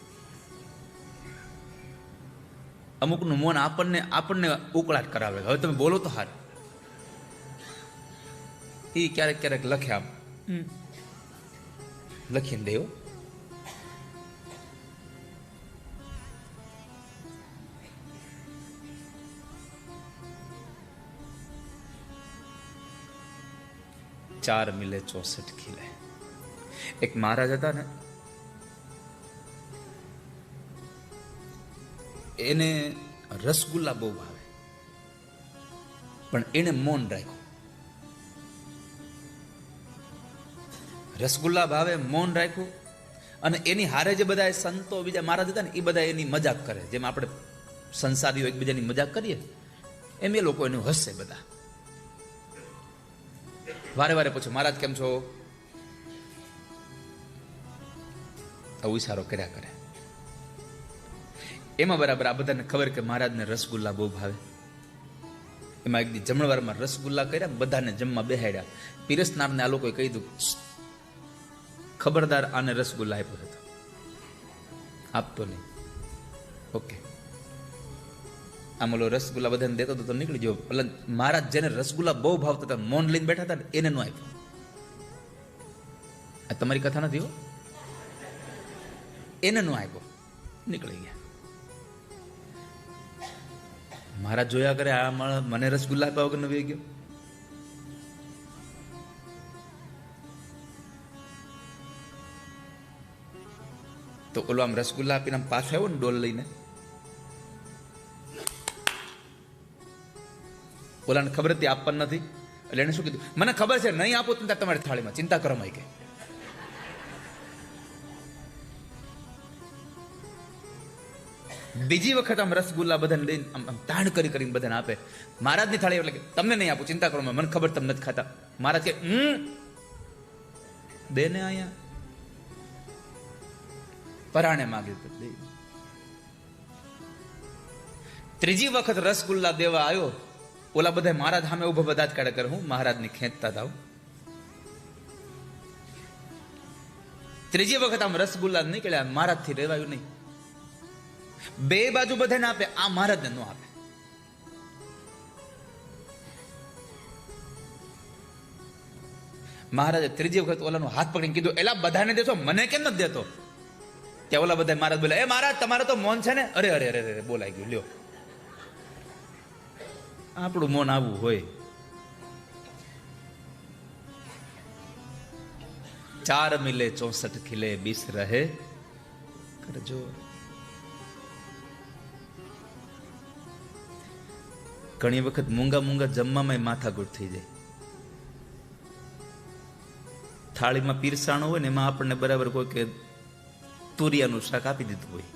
અમુકનું મૌન આપણને ઉકળાટ કરાવે. હવે તમે બોલો તો હાર. એ ક્યારેક ક્યારેક લખે, આમ લખીને દેવો. ચાર મિલે 64 ખીલે. એક મહારાજ હતા ને, એને રસગુલ્લા બહુ ભાવે, પણ એને મૌન રાખ્યું. રસગુલ્લા ભાવે, મૌન રાખ્યું. અને એની હારે જે બધા સંતો બીજા મહારાજ હતા ને, એ બધા એની મજાક કરે. જેમ આપણે સંસારીઓ એકબીજાની મજાક કરીએ એમ એ લોકો એનું હસે બધા. વારે વારે પૂછો, મહારાજ કેમ છો? આવું ઈશારો કર્યા કરે. એમાં બરાબર આ બધાને ખબર કે મહારાજને રસગુલ્લા બહુ ભાવે. એમાં એક દી જમણવારમાં રસગુલ્લા કર્યા, બધાને જમવા બેહાડ્યા. પીરસનારને આ લોકોએ કહી દીધું, ખબરદાર આને રસગુલ્લા આપ્યો હતો, આપતો નહીં. ઓકે, આમ ઓલો રસગુલ્લા બધાને દેતો તો નીકળી ગયો. એટલે મહારાજ જેને રસગુલ્લા બહુ ભાવતા હતા, મૌન લઈને બેઠા હતા ને, એને નો આપ્યો. આ તમારી કથા નથી હો. એને નો આપ્યો, નીકળી ગયા. મહારાજ જોયા કરે, આ મને રસગુલ્લા આપ્યા વગર નવી ગયો. તો ઓલો આમ રસગુલ્લા આપીને આમ પાછો આવ્યો ને ડોલ લઈને. ઓલાને ખબર હતી આપવાનું નથી, એટલે એને શું કીધું, મને ખબર છે નહીં આપો તો તમારી થાળીમાં, ચિંતા કરો માં કે. બીજી વખત આમ રસગુલ્લા બધાને લઈને આમ તાણ કરીને બધાને આપે. મહારાજની થાળી એટલે કે તમને નહીં આપું, ચિંતા કરો, મને ખબર તમે નથી ખાતા. મહારાજ કે દે ને અહીંયા પરાણે માગી દે. ત્રીજી વખત રસગુલ્લા દેવા આવ્યો, ઓલા બધા મહારાજ સામે ઉભો બધા જ કાઢે કરે, હું મહારાજની ખેંચતા થાવ. ત્રીજી વખત આમ રસગુલ્લા નીકળ્યા, મહારાજથી રહેવાયું નહીં. બે બાજુ બધાને આપે, આ મહારાજને ન આપે. મહારાજે ત્રીજી વખત ઓલાનો હાથ પકડીને કીધું, એલા બધાને દેશો, મને કેમ નથી દેતો? ત્યાં ઓલા બધા મહારાજ બોલે, એ મહારાજ તમારે તો મૌન છે ને? અરે અરે અરે અરે બોલાઈ ગયું, લ્યો. આપણું મૌન આવું હોય. 4 મિલે 64 ખીલે, 20 રહે કરજો. ઘણી વખત મૂંગા મૂંગા જમવામાં માથાકૂટ થઈ જાય. થાળીમાં પીરસાણું હોય ને એમાં આપણને બરાબર કોઈ કે તુરિયાનું શાક આપી દીધું હોય,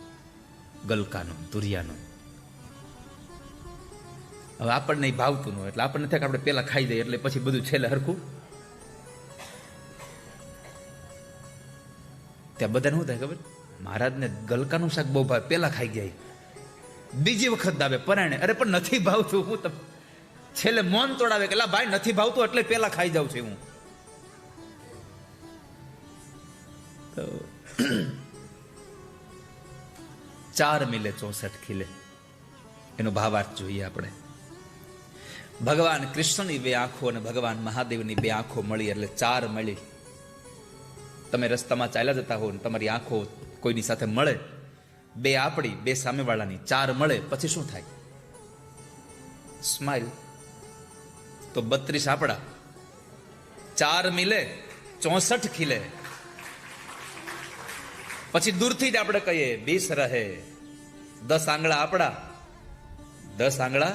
ગલકાનું તુરિયાનું. હવે આપણને ભાવતું ન હોય એટલે આપણને થાય કે આપણે પેલા ખાઈ દઈએ એટલે પછી બધું છેલ્લે હરખું. ત્યાં બધાને શું થાય ખબર? મહારાજને ગલકાનું શાક બહુ ભાવે, પેલા ખાઈ ગયા. બીજી વખત દાવે પરાણે, અરે પણ નથી ભાવતું. હું તમે છેલ્લે મૌન તોડાવે કે ભાઈ નથી ભાવતું એટલે પેલા ખાઈ જાઉં છું હું. તો 4 મિલે 64 ખીલે, એનો ભાવાર્થ જોઈએ આપણે. ભગવાન કૃષ્ણની 2 આંખો અને ભગવાન મહાદેવની 2 આંખો મળી એટલે 4 મળી. તમે રસ્તામાં ચાલ્યા જતા હો ને તમારી આંખો કોઈની સાથે મળે, 2 આપણી 2 સામેવાળાની, 4 મળે પછી શું થાય? સ્માઈલ. તો 32 આપણા, 4 મિલે 64 ખીલે. પછી દૂરથી જ આપણે કહીએ 20 રહે. 10 આંગળા આપણા, 10 આંગળા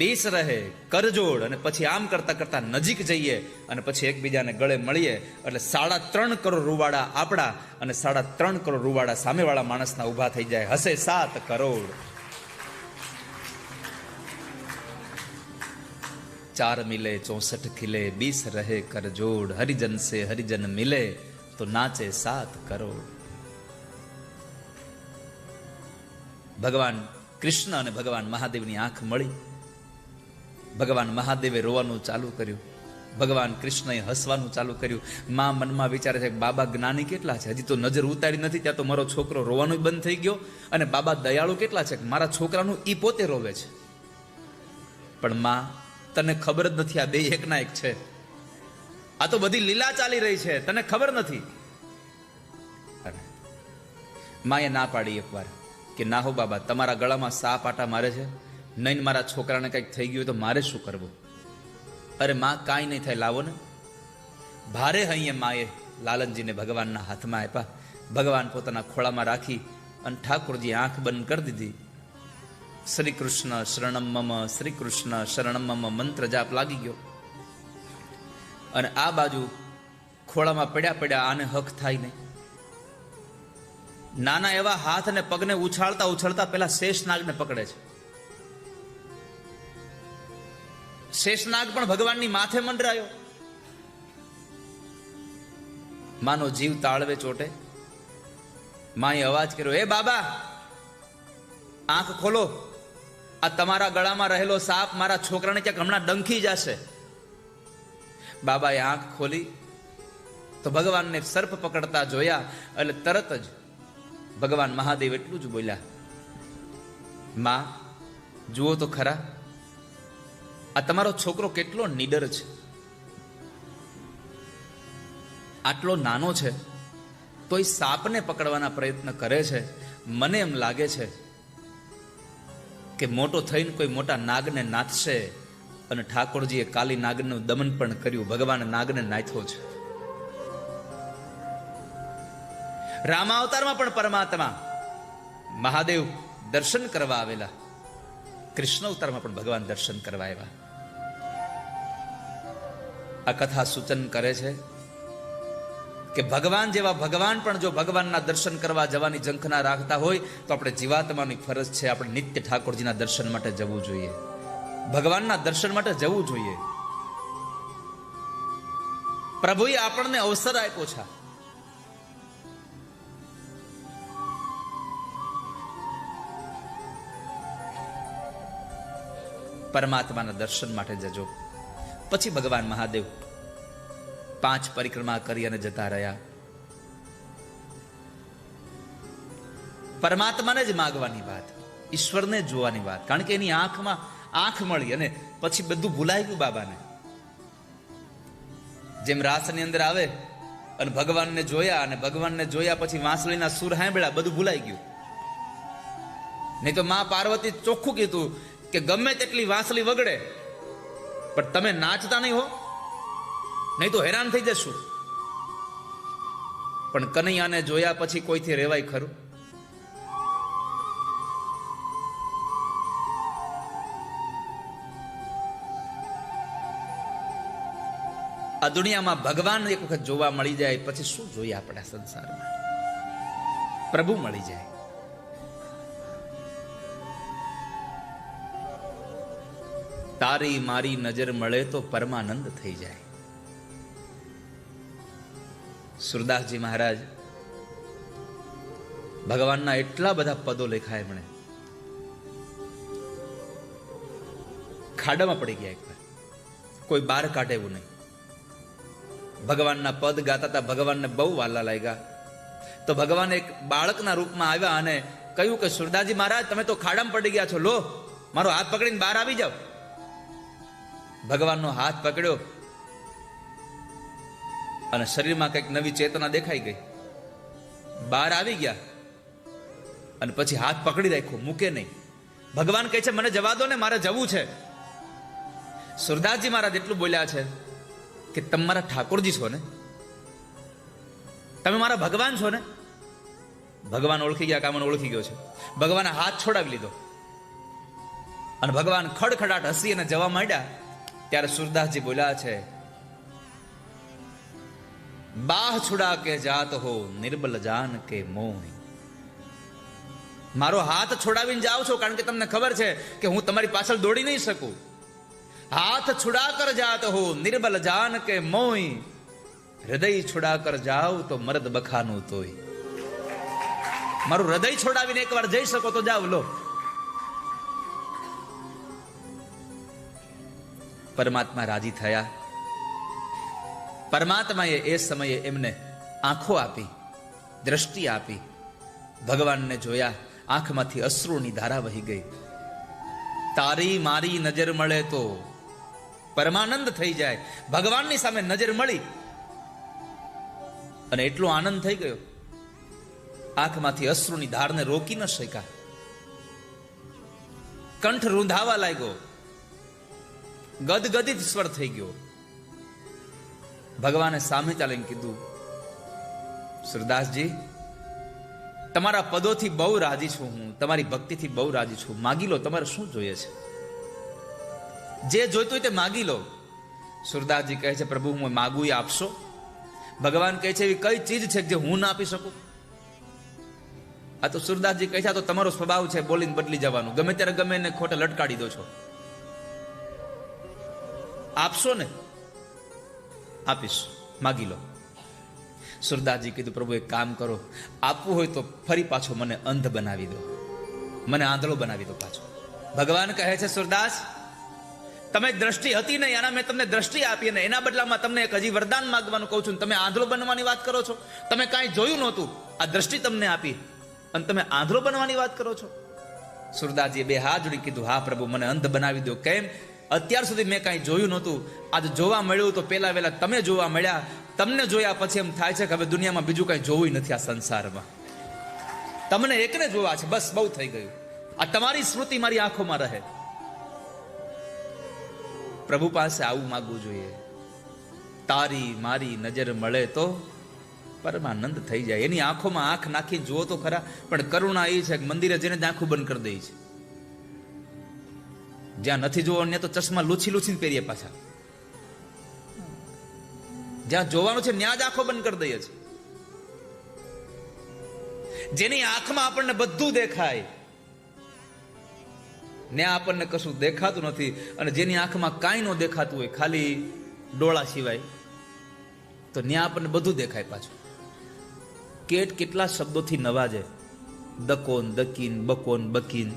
20 રહે કરજોડ. અને પછી આમ કરતા કરતા નજીક જઈએ અને પછી એકબીજાને ગળે મળીએ એટલે 3.5 કરોડ રૂવાડા આપણા અને 3.5 કરોડ રૂવાડા સામેવાળા માણસના ઊભા થઈ જાય. હસે 7 કરોડ. 4 મિલે 64 ખીલે, 20 રહે કરજોડ. હરિજન સે હરિજન મિલે તો નાચે 7 કરોડ. ભગવાન કૃષ્ણ અને ભગવાન મહાદેવની આંખ મળી. ભગવાન મહાદેવે રોવાનું ચાલુ કર્યું, ભગવાન કૃષ્ણએ હસવાનું ચાલુ કર્યું. માં મનમાં વિચારે છે, બાબા જ્ઞાની કેટલા છે, હજી તો નજર ઉતારી નથી ત્યાં તો મારો છોકરો રોવાનું બંધ થઈ ગયો. અને બાબા દયાળુ કેટલા છે, મારા છોકરાનું ઈ પોતે રોવે છે. પણ માં તને ખબર જ નથી, આ 2 એકના એક છે. આ તો બધી લીલા ચાલી રહી છે, તને ખબર નથી. માએ ના પાડી એકવાર કે ના હો બાબા, તમારા ગળામાં સાપ આટા મારે છે, નહીં મારા છોકરાને કંઈક થઈ ગયું તો મારે શું કરવું? અરે માં કાંઈ નહીં થાય, લાવો ને. ભારે અહીંયા માએ લાલનજીને ભગવાનના હાથમાં આપ્યા. ભગવાન પોતાના ખોળામાં રાખી અને ઠાકોરજી આંખ બંધ કરી દીધી. શ્રી કૃષ્ણ શરણમ મમ, શ્રી કૃષ્ણ શરણમ મમ મંત્ર જાપ લાગી ગયો. અને આ બાજુ ખોળામાં પડ્યા પડ્યા આને હક થાય નહીં. નાના એવા હાથ અને પગને ઉછાળતા ઉછાળતા પેલા શેષનાગને પકડે છે. શેષનાગ પણ ભગવાનની માથે મંડરાયો. માનો જીવ તાળવે ચોટે. માએ અવાજ કર્યો, એ બાબા આંખ ખોલો, આ તમારા ગળામાં રહેલો સાપ મારા છોકરાને ક્યાંક હમણાં ડંખી જશે. બાબાએ આંખ ખોલી તો ભગવાનને સર્પ પકડતા જોયા એટલે તરત જ ભગવાન મહાદેવ એટલું જ બોલ્યા, માં જુઓ તો ખરા, આ તમારો છોકરો કેટલો નીડર છે. આટલો નાનો છે તો એ સાપને પકડવાના પ્રયત્ન કરે છે. મને એમ લાગે છે કે મોટો થઈને કોઈ મોટા નાગને નાથશે. અને ઠાકોરજીએ કાલી નાગનું દમન પણ કર્યું. ભગવાન નાગને નાથ્યો છે. રામાવતારમાં પણ પરમાત્મા મહાદેવ દર્શન કરવા આવેલા. કૃષ્ણ અવતારમાં પણ ભગવાન દર્શન કરવા આવ્યા. આ કથા સૂચન કરે છે કે ભગવાન જેવા ભગવાન પણ જો ભગવાનના દર્શન કરવા જવાની ઝંખના રાખતા હોય તો આપણે જીવાત્માની ફરજ છે, આપણે નિત્ય ઠાકોરજીના દર્શન માટે જવું જોઈએ, ભગવાનના દર્શન માટે જવું જોઈએ. પ્રભુએ આપણને અવસર આપ્યો છે. પરમાત્માના દર્શન માટે જજો. પછી ભગવાન મહાદેવ 5 પરિક્રમા કરી અને જતા રહ્યા. પરમાત્માને જ માગવાની વાત, ઈશ્વરને જ જોવાની વાત, કારણ કે એની આંખમાં આંખ મળી અને પછી બધું ભૂલાઈ ગયું બાબાને. જેમ રાસની અંદર આવે અને ભગવાનને જોયા, અને ભગવાનને જોયા પછી વાંસળીના સૂર સાંભળ્યા, બધું ભૂલાઈ ગયું. નહીં તો માં પાર્વતી ચોખ્ખું કીધું કે ગમે તેટલી વાંસળી વગડે પણ તમે નાચતા નહીં હો, નહીં તો હેરાન થઈ જશું. પણ કનૈયાને જોયા પછી કોઈથી રેવાય ખરું? આ દુનિયામાં ભગવાન એક વખત જોવા મળી જાય પછી શું જોઈએ આપણે સંસારમાં? પ્રભુ મળી જાય. તારી મારી નજર મળે તો પરમાનંદ થઈ જાય. સુરદાસજી મહારાજ ભગવાનના એટલા બધા પદો લેખાય, એમણે ખાડામાં પડી ગયા એકવાર, કોઈ બહાર કાઢે એવું નહીં. ભગવાનના પદ ગાતા હતા, ભગવાનને બહુ વાલા લાગ્યા. તો ભગવાન એક બાળકના રૂપમાં આવ્યા અને કહ્યું કે સુરદાસજી મહારાજ તમે તો ખાડામાં પડી ગયા છો, લો મારો હાથ પકડીને બહાર આવી જાઓ. ભગવાનનો હાથ પકડ્યો અને શરીરમાં કંઈક નવી ચેતના દેખાઈ ગઈ, બહાર આવી ગયા અને પછી હાથ પકડી રાખ્યો, મૂકે નહીં. ભગવાન કહે છે મને જવા દો ને, મારે જવું છે. સુરદાસજી મહારાજ એટલું બોલ્યા છે કે તમે મારા ઠાકોરજી છો ને, તમે મારા ભગવાન છો ને. ભગવાન ઓળખી ગયા, કામણ ઓળખી ગયો છે. ભગવાને હાથ છોડાવી લીધો અને ભગવાન ખડખડાટ હસી અને જવા માંડ્યા. ત્યારે સુરદાસજી બોલ્યા છે, બાહ છુડા કે જાત હો નિર્બલ જાન કે મોહી. મારો હાથ છોડાવીને જાઓ છો કારણ કે તમને ખબર છે કે હું તમારી પાછળ દોડી નહીં શકું. હાથ છુડા કર જાત હો નિર્બલ જાન કે મોહી, હૃદય છુડા કર જાઓ તો મર્દ બખાનું તોય. મારું હૃદય છોડાવીને એકવાર જઈ શકો તો જાવ, લો. પરમાત્મા રાજી થયા. પરમાત્માએ એ સમયે એમને આંખો આપી, દ્રષ્ટિ આપી. ભગવાનને જોયા, આંખમાંથી અશ્રુની ધારા વહી ગઈ. તારી મારી નજર મળે તો પરમાનંદ થઈ જાય. ભગવાનની સામે નજર મળી અને એટલો આનંદ થઈ ગયો, આંખમાંથી અશ્રુની ધારને રોકી ન શક્યા. કંઠ રૂંધાવા લાગ્યો, ગદગદિત સ્વર થઈ ગયો. ભગવાને સામે ચાલીને કીધું, સુરદાસજી તમારા પદોથી બહુ રાજી છું હું, તમારી ભક્તિથી બહુ રાજી છું. માગી લો, તમારે શું જોઈએ છે? જે જોઈતું હોય તે માગી લો. સુરદાસજી કહે છે, પ્રભુ હું માગું એ આપશો? ભગવાન કહે છે, એવી કઈ ચીજ છે જે હું ના આપી શકું? આ તો સુરદાસજી કહે છે, આ તો તમારો સ્વભાવ છે બોલીને બદલી જવાનું, ગમે ત્યારે ગમે એને ખોટે લટકાડી દો છો. આપશો ને? આપીશ, માગી લો. સુરદાસજી કીધું, પ્રભુ એક કામ કરો, આપવું હોય તો ફરી પાછો મને અંધ બનાવી દો, મને આંધળો બનાવી દો પાછો. ભગવાન કહે છે, સુરદાસ તમે દ્રષ્ટિ હતી નહીં, આના મેં તમને દ્રષ્ટિ આપી અને એના બદલામાં તમને એક હજી વરદાન માંગવાનું કહું છું. તમે આંધળો બનવાની વાત કરો છો. તમે કાંઈ જોયું નહોતું, આ દ્રષ્ટિ તમને આપી અને તમે આંધળો બનવાની વાત કરો છો. સુરદાસજીએ બે હાથ જોડી કીધું, હા પ્રભુ મને અંધ બનાવી દો. કેમ? અત્યાર સુધી મેં કાંઈ જોયું નહોતું, આજ જોવા મળ્યું તો પેલા વેલા તમે જોવા મળ્યા. તમને જોયા પછી એમ થાય છે કે હવે દુનિયામાં બીજું કાંઈ જોવું નથી આ સંસારમાં. તમને એકને જોવા છે, બસ બહુ થઈ ગયું. આ તમારી સ્મૃતિ મારી આંખોમાં રહે. પ્રભુ પાસે આવું માગવું જોઈએ. તારી મારી નજર મળે તો પરમાનંદ થઈ જાય. એની આંખોમાં આંખ નાખી જુઓ તો ખરા. પણ કરુણા એ છે કે મંદિરે જઈને જ આંખું બંધ કરી દે છે. જ્યાં નથી જોવાનું ત્યાં તો ચશ્મા લૂછી લૂછીને પહેરીએ પાછા. જ્યાં જોવાનું છે ત્યાં જ આંખો બંધ કરી દઈએ છે. જેની આંખમાં આપણને બધું દેખાય ને આપણને કશું દેખાતું નથી, અને જેની આંખમાં કાંઈ ન દેખાતું હોય ખાલી ડોળા સિવાય, તો ત્યાં આપણને બધું દેખાય પાછું. કેટલા શબ્દોથી નવાજે, દકોન, દકીન, બકોન, બકીન.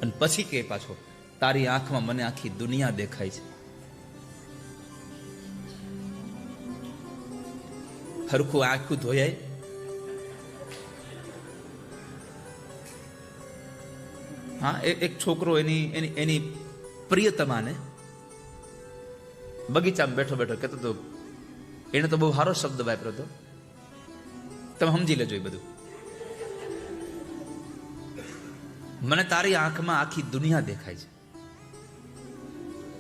અને પછી કે પાછો, તારી આંખમાં મને આખી દુનિયા દેખાય છે. હરખું આંખું ધોયાય? હા, એક છોકરો એની પ્રિયતમાને બગીચામાં બેઠો બેઠો કહેતો હતો, એને તો બહુ સારો શબ્દ વાપર્યો હતો, તમે સમજી લેજો એ બધું. મને તારી આંખમાં આખી દુનિયા દેખાય છે.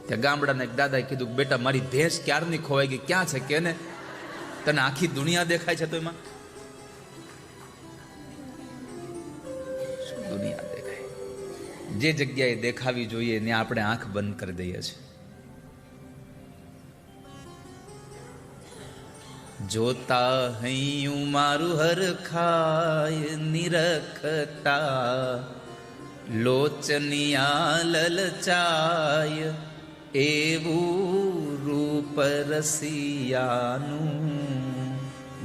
ત્યાં ગામડાના એક દાદાએ કીધું, બેટા મારી ભેંસ ક્યારની ખોવાઈ ગઈ, ક્યાં છે કે ને તને આખી દુનિયા દેખાય છે? તો એમાં શું દુનિયા દેખાય? જે જગ્યાએ દેખાવી જોઈએ ત્યાં આપણે આંખ બંધ કરી દઈએ છીએ. જોતા હૈયું મારું હરખાય નિરખતા, લોચનિયા લલચાય એવું રૂપ રસિયાનું.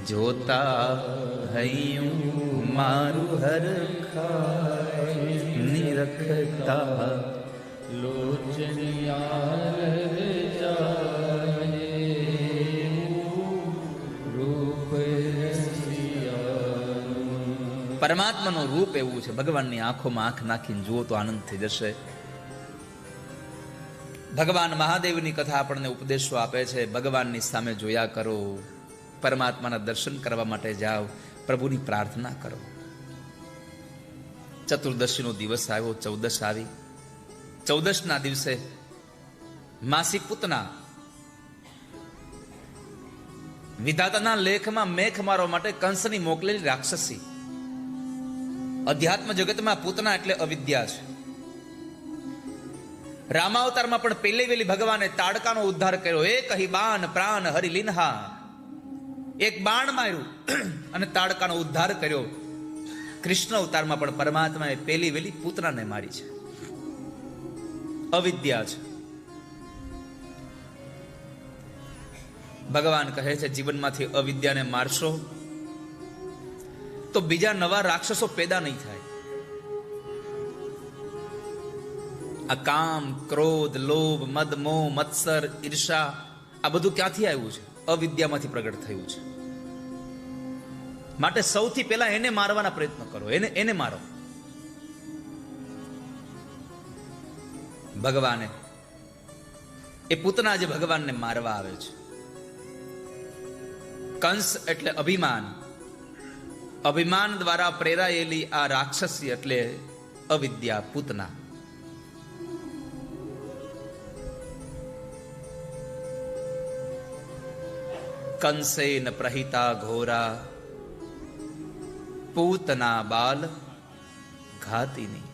જોતા હૈયું મારું હરખાય નિરખતા, પરમાત્માનું રૂપ એવું છે, ભગવાનની આંખોમાં આંખ નાખીને જુઓ તો આનંદ થઈ જશે. ભગવાન મહાદેવની કથા આપણને ઉપદેશો આપે છે, ભગવાનની સામે જોયા કરો, પરમાત્માના દર્શન કરવા માટે જાઓ, પ્રભુની પ્રાર્થના કરો. ચતુર્દશીનો દિવસ આવ્યો, ચૌદશ આવી. ચૌદશના દિવસે માસી પૂતના વિધાતાના લેખમાં મેખ મારવા માટે કંસની મોકલેલી રાક્ષસી. અધ્યાત્મ જગતમાં પૂતના એટલે અવિદ્યા છે. રામાવતારમાં પણ પહેલી વેલી ભગવાને તાડકાનો ઉદ્ધાર કર્યો. એક કહી બાણ પ્રાણ હરી લીન્હા, એક બાણ માર્યું અને તાડકાનો ઉદ્ધાર કર્યો. કૃષ્ણ અવતારમાં પણ પરમાત્માએ પહેલી વેલી પૂતનાને મારી છે. અવિદ્યા છે. ભગવાન કહે છે, જીવનમાંથી અવિદ્યાને મારશો તો બીજા નવા રાક્ષસો પેદા નહીં થાય. આ કામ, ક્રોધ, લોભ, મદ, મોહ, મત્સર, ઈર્ષા, આ બધું ક્યાંથી આવ્યું છે? અવિદ્યામાંથી પ્રગટ થયું છે. માટે સૌથી પહેલા એને મારવાના પ્રયત્ન કરો, એને મારો. ભગવાને એ પૂતના જે ભગવાનને મારવા આવે છે. કંસ એટલે અભિમાન, અભિમાન દ્વારા પ્રેરાયેલી આ રાક્ષસી એટલે અવિદ્યા, પૂતના. કંસેન પ્રહિતા ઘોરા, પૂતના બાલ ઘાતિની.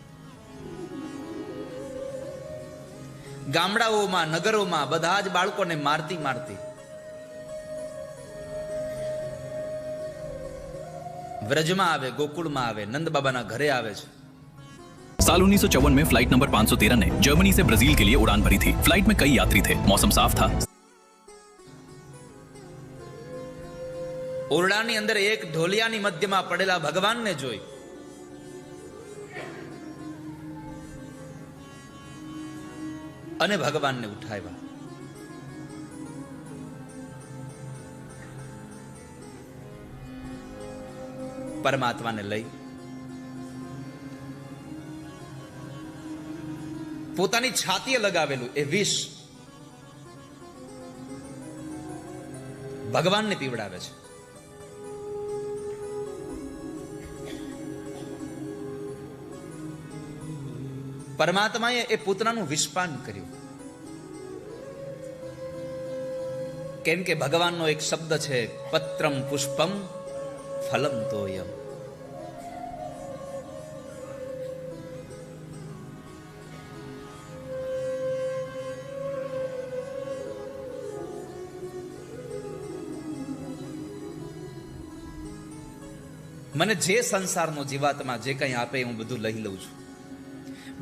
ગામડાઓમાં, નગરોમાં બધા જ બાળકોને મારતી વ્રજમાં આવે, ગોકુળમાં આવે, નંદ બાબાના ઘરે આવે છે. साल 1954 में फ्लाइट नंबर 513 ने जर्मनी से ब्राजील के लिए उड़ान भरी थी। फ्लाइट में कई यात्री थे, मौसम साफ था। ઓરડાની અંદર એક ઢોલિયાની મધ્યમાં પડેલા ભગવાનને જોઈ અને ભગવાનને ઉઠાવ્યા. પરમાત્માને લઈ પોતાની છાતીએ લગાવેલું એ વિષ ભગવાનને પીવડાવે છે. પરમાત્માએ એ પૂતનાનું વિષપાન કર્યું. કેમ કે ભગવાનનો એક શબ્દ છે, પત્રમ પુષ્પમ ફલમ તોયમ. મને જે સંસારનો જીવાત્મા જે કંઈ આપે હું બધું લઈ લઉં છું.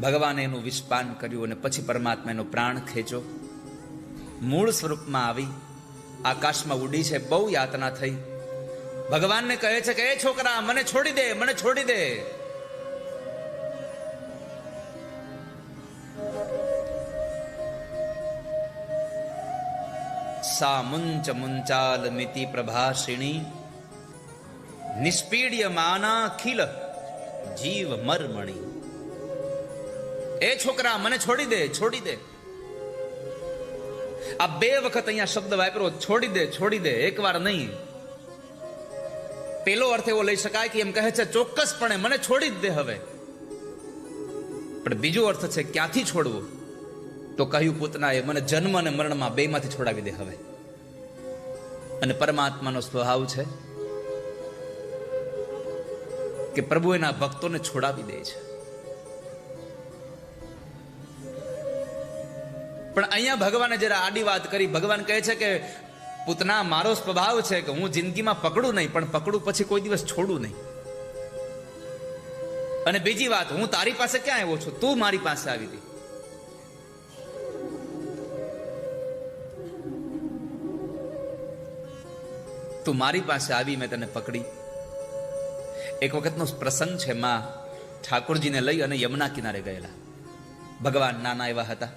ભગવાને એનું વિષપાન કર્યું અને પછી પરમાત્મા એનો પ્રાણ ખેંચો, મૂળ સ્વરૂપમાં આવી આકાશમાં ઉડી છે. બહુ યાતના થઈ. ભગવાનને કહે છે કે એ છોકરા મને છોડી દે, મને છોડી દે. સા મુંચ મુંચાલ મિતિ પ્રભાષિણી નિષ્પીડ્ય માના ખીલ જીવ મરમણી. એ છોકરા મને છોડી દે, છોડી દે. આ બે વખત અહીંયા શબ્દ વાપરો, છોડી દે, છોડી દે, એક વાર નહીં. પેલો અર્થ એવો લઈ શકાય કે એમ કહે છે ચોક્કસપણે મને છોડી જ દે હવે. પણ બીજો અર્થ છે ક્યાંથી છોડવું? તો કહ્યું પૂતનાએ મને જન્મ અને મરણમાં બેમાંથી છોડાવી દે હવે. અને પરમાત્માનો સ્વભાવ છે કે પ્રભુ એના ભક્તોને છોડાવી દે છે. પણ અહીંયા ભગવાને જરા આડી વાત કરી. ભગવાન કહે છે કે પૂતના, મારો સ્વભાવ છે કે હું જિંદગીમાં પકડું નહીં, પણ પકડું પછી કોઈ દિવસ છોડું નહીં. અને બીજી વાત, હું તારી પાસે ક્યાં આવ્યો છું? તું મારી પાસે આવી હતી. તું મારી પાસે આવી, મેં તને પકડી. એક વખતનો પ્રસંગ છે, માં ઠાકોરજીને લઈ અને યમુના કિનારે ગયેલા. ભગવાન નાના એવા હતા.